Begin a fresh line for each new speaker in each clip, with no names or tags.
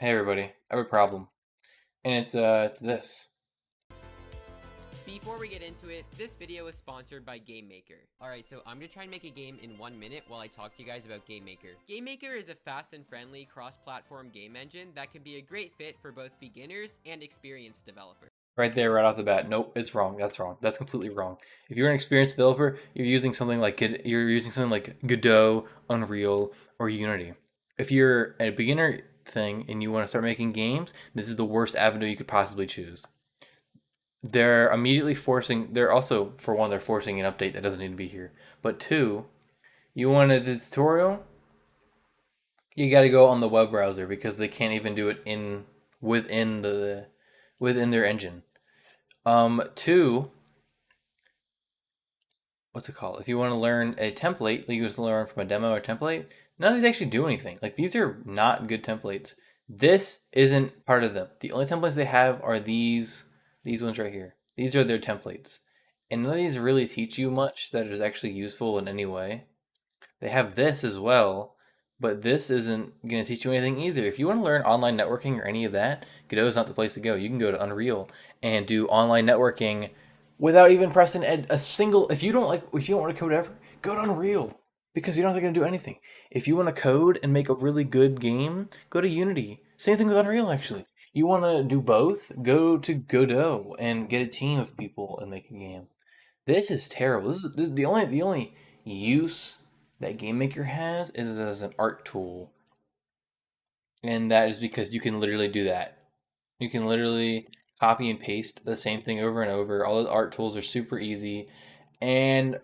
Hey everybody, I have a problem, and it's this.
Before we get into it, this video is sponsored by GameMaker. Alright, so I'm gonna try and make a game in 1 minute while I talk to you guys about GameMaker. GameMaker is a fast and friendly cross-platform game engine that can be a great fit for both beginners and experienced developers.
Right there, right off the bat. Nope, it's wrong. That's wrong. That's completely wrong. If you're an experienced developer, you're using something like Godot, Unreal, or Unity. If you're a beginner thing and you want to start making games, this is the worst avenue you could possibly choose. They're also, for one, they're forcing an update that doesn't need to be here. But two, you want a tutorial? You got to go on the web browser because they can't even do it in within the within their engine. Two, what's it called? If you want to learn a template, you just learn from a demo or template. None of these actually do anything. Like these are not good templates. This isn't part of them. The only templates they have are these ones right here. These are their templates, and none of these really teach you much that is actually useful in any way. They have this as well, but this isn't going to teach you anything either. If you want to learn online networking or any of that, Godot is not the place to go. You can go to Unreal and do online networking without even pressing a single. If you don't want to code ever, go to Unreal because you're not going to do anything. If you want to code and make a really good game, go to Unity. Same thing with Unreal, actually. You want to do both? Go to Godot and get a team of people and make a game. This is terrible. This is the only use that GameMaker has is as an art tool, and that is because you can literally do that. You can literally copy and paste the same thing over and over. All the art tools are super easy, and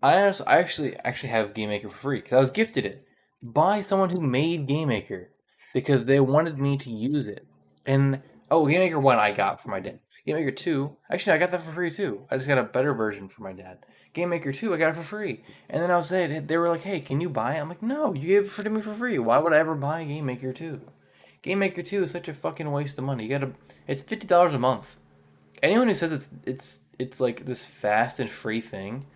I actually have GameMaker for free because I was gifted it by someone who made GameMaker because they wanted me to use it. And oh, GameMaker 1 I got for my dad. GameMaker 2, actually I got that for free too. I just got a better version for my dad. GameMaker 2 I got it for free. And then I was saying they were like, "Hey, can you buy it?" I'm like, "No, you gave it to me for free. Why would I ever buy GameMaker 2?" GameMaker 2 is such a fucking waste of money. It's $50 a month. Anyone who says it's like this fast and free thing,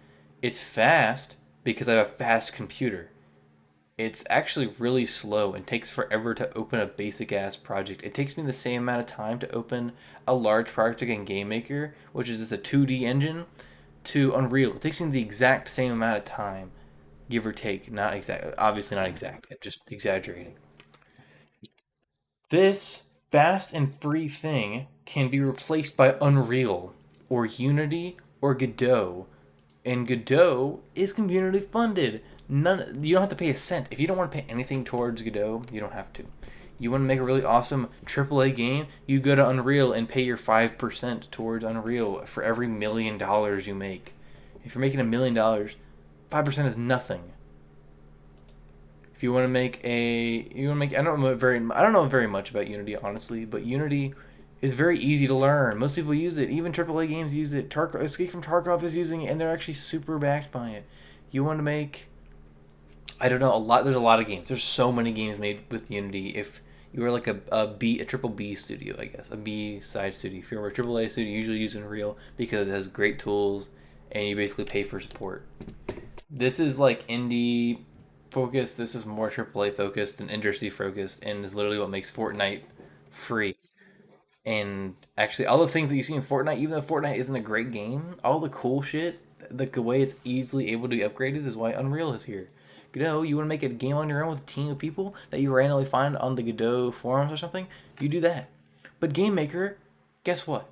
it's fast because I have a fast computer. It's actually really slow and takes forever to open a basic ass project. It takes me the same amount of time to open a large project in GameMaker, which is just a 2D engine, to Unreal. It takes me the exact same amount of time, give or take. Not exact, obviously not exact. Just exaggerating. This fast and free thing can be replaced by Unreal or Unity or Godot, and Godot is community funded. You don't have to pay a cent. If you don't want to pay anything towards Godot, you don't have to. You want to make a really awesome AAA game, you go to Unreal and pay your 5% towards Unreal for every $1 million you make. If you're making $1 million, 5% is nothing. If you want to make I don't know very much about Unity honestly, but Unity is very easy to learn. Most people use it. Even AAA games use it. Escape from Tarkov is using it, and they're actually super backed by it. You want to make, I don't know, a lot. There's a lot of games. There's so many games made with Unity. If you were like a triple B studio, I guess, a B side studio. If you're a AAA studio, you usually use Unreal because it has great tools, and you basically pay for support. This is like indie focused. This is more AAA focused and industry focused, and is literally what makes Fortnite free. And actually, all the things that you see in Fortnite, even though Fortnite isn't a great game, all the cool shit, the way it's easily able to be upgraded, is why Unreal is here. Godot, you want to make a game on your own with a team of people that you randomly find on the Godot forums or something? You do that. But GameMaker, guess what?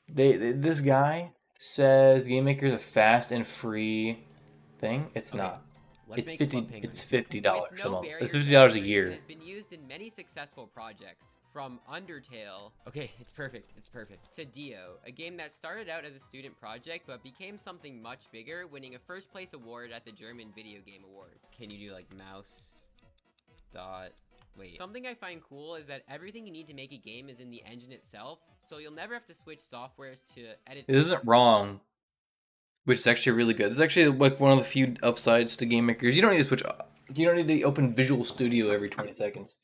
This guy says GameMaker is a fast and free thing. It's
Okay,
not.
let's
It's
make Club
fifty.
Penguin.
It's fifty
With
dollars a
no
month. It's
barrier to
$50 a
entry, it
year.
has been used in many successful projects, from Undertale, okay, it's perfect, to Dio, a game that started out as a student project but became something much bigger, winning a first place award at the German Video Game Awards. Can you do like mouse dot wait. Something I find cool is that everything you need to make a game is in the engine itself, so you'll never have to switch softwares to edit.
It isn't wrong, which is actually really good. It's actually like one of the few upsides to game makers. You don't need to switch. You don't need to open Visual Studio every 20 seconds.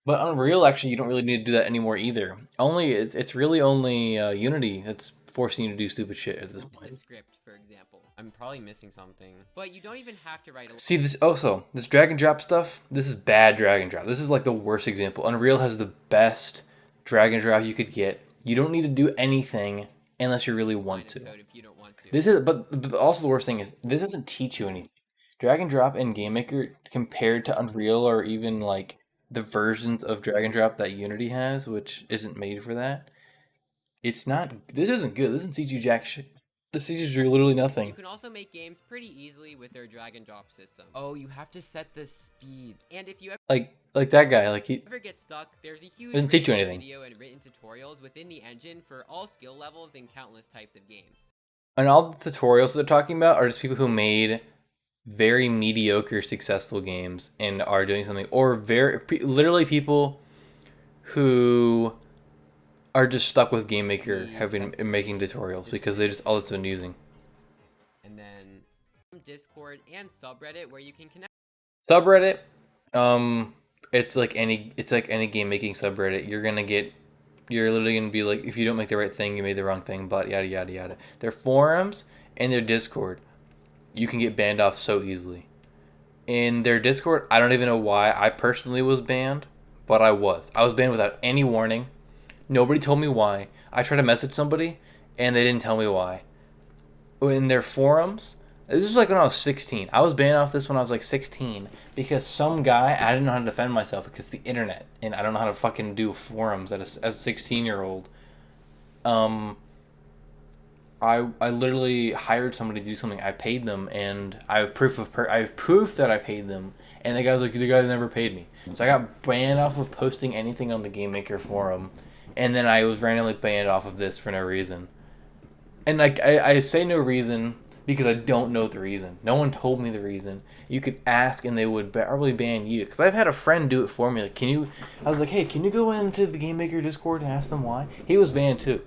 But Unreal, actually, you don't really need to do that anymore either. It's really only Unity that's forcing you to do stupid shit at this
the
point.
script, for example. I'm probably missing something. But you don't even have to write a...
See this also, this drag and drop stuff, this is bad drag and drop. This is like the worst example. Unreal has the best drag and drop you could get. You don't need to do anything unless you really want to.
Code if you don't want to.
This is, but also the worst thing is this doesn't teach you anything. Drag and drop in GameMaker compared to Unreal or even like the versions of drag and drop that Unity has, which isn't made for that. It's not. This isn't good. This doesn't teach you jack shit. This teaches you literally
You
nothing.
can also make games pretty easily with their drag and drop system. Oh, you have to set the speed. And if you
Like that guy, like he
ever get stuck, there's a huge
doesn't teach you
range of
anything.
video and written tutorials within the engine for all skill levels and countless types of games.
And all the tutorials they're talking about are just people who made very mediocre successful games and are doing something, or literally people who are just stuck with GameMaker having making tutorials because they just all it's been using.
And then Discord and subreddit where you can connect.
Subreddit, it's like any game making subreddit. You're literally gonna be like, if you don't make the right thing, you made the wrong thing, but yada yada yada. Their forums and their Discord, you can get banned off so easily. In their Discord, I don't even know why I personally was banned, but I was. I was banned without any warning. Nobody told me why. I tried to message somebody, and they didn't tell me why. In their forums, this was like when I was 16. I was banned off this when I was like 16 because some guy, I didn't know how to defend myself because the internet, and I don't know how to fucking do forums as a 16-year-old. I literally hired somebody to do something. I paid them, and I have proof that I paid them. And the guy was like, the guy never paid me. So I got banned off of posting anything on the GameMaker forum, and then I was randomly banned off of this for no reason. And like I say no reason because I don't know the reason. No one told me the reason. You could ask, and they would probably ban you. Because I've had a friend do it for me. Like, can you? I was like, hey, can you go into the GameMaker Discord and ask them why? He was banned too.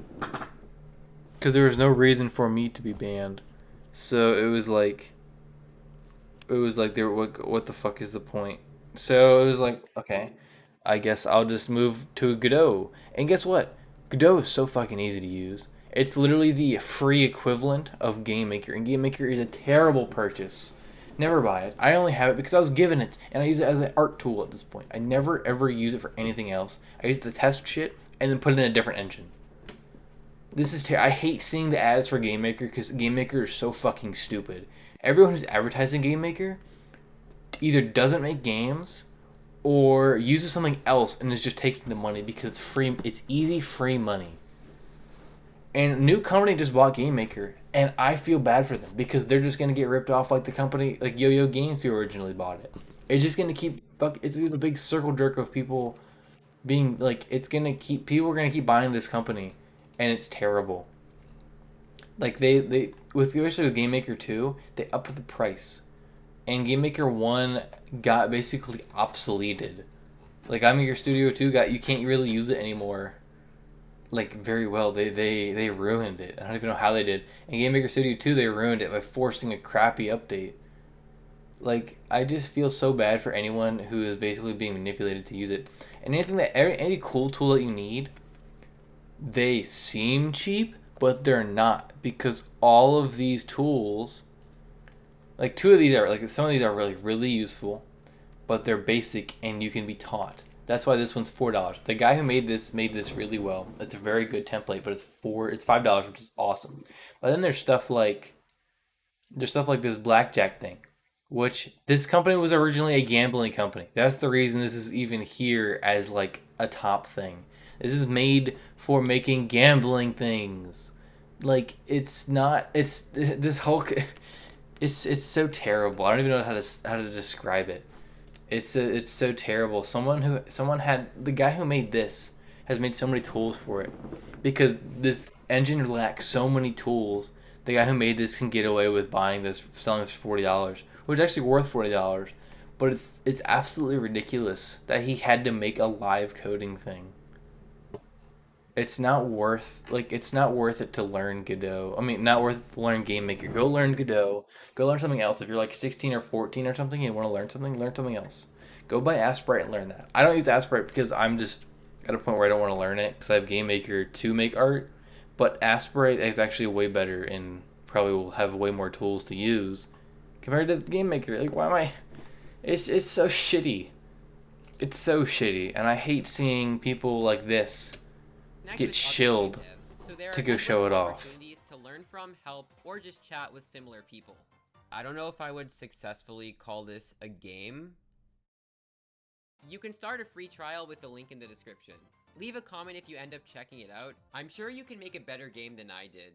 Because there was no reason for me to be banned. So it was like what the fuck is the point? So it was like, okay, I guess I'll just move to Godot. And guess what? Godot is so fucking easy to use. It's literally the free equivalent of GameMaker, and GameMaker is a terrible purchase. Never buy it. I only have it because I was given it, and I use it as an art tool at this point. I never ever use it for anything else. I use it to test shit and then put it in a different engine. This is I hate seeing the ads for GameMaker because GameMaker is so fucking stupid. Everyone who's advertising GameMaker either doesn't make games or uses something else and is just taking the money because it's free. It's easy free money. And a new company just bought GameMaker, and I feel bad for them because they're just gonna get ripped off like the company like Yo-Yo Games who originally bought it. It's just gonna keep it's a big circle jerk of people being like people are gonna keep buying this company, and it's terrible. Like they with especially with GameMaker 2, they upped the price, and GameMaker 1 got basically obsoleted. Like GameMaker Studio 2 you can't really use it anymore. Like very well, they ruined it. I don't even know how they did. And GameMaker Studio 2, they ruined it by forcing a crappy update. Like I just feel so bad for anyone who is basically being manipulated to use it. And any cool tool that you need, they seem cheap, but they're not because all of these tools, like two of these are like some of these are really useful, but they're basic and you can be taught. That's why this one's $4. The guy who made this really well. It's a very good template, but it's $5, which is awesome. But then there's stuff like this blackjack thing, which this company was originally a gambling company. That's the reason this is even here as like a top thing. This is made for making gambling things. Like it's not. It's this whole. It's so terrible. I don't even know how to describe it. It's so terrible. Someone had the guy who made this has made so many tools for it because this engine lacks so many tools. The guy who made this can get away with selling this for $40, which is actually worth $40. But it's absolutely ridiculous that he had to make a live coding thing. It's not worth it to learn Godot. I mean, not worth it to learn GameMaker. Go learn Godot. Go learn something else. If you're like 16 or 14 or something and you want to learn something else. Go buy Asprite and learn that. I don't use Asprite because I'm just at a point where I don't want to learn it because I have GameMaker to make art. but Aspirate is actually way better and probably will have way more tools to use compared to the GameMaker. Like, why am I? It's so shitty. It's so shitty, and I hate seeing people like this
Connect
get
with other game
chilled
devs, so there
to
are
go
endless
show it off.
opportunities to learn from, help, or just chat with similar people. I don't know if I would successfully call this a game. You can start a free trial with the link in the description. Leave a comment if you end up checking it out. I'm sure you can make a better game than I did.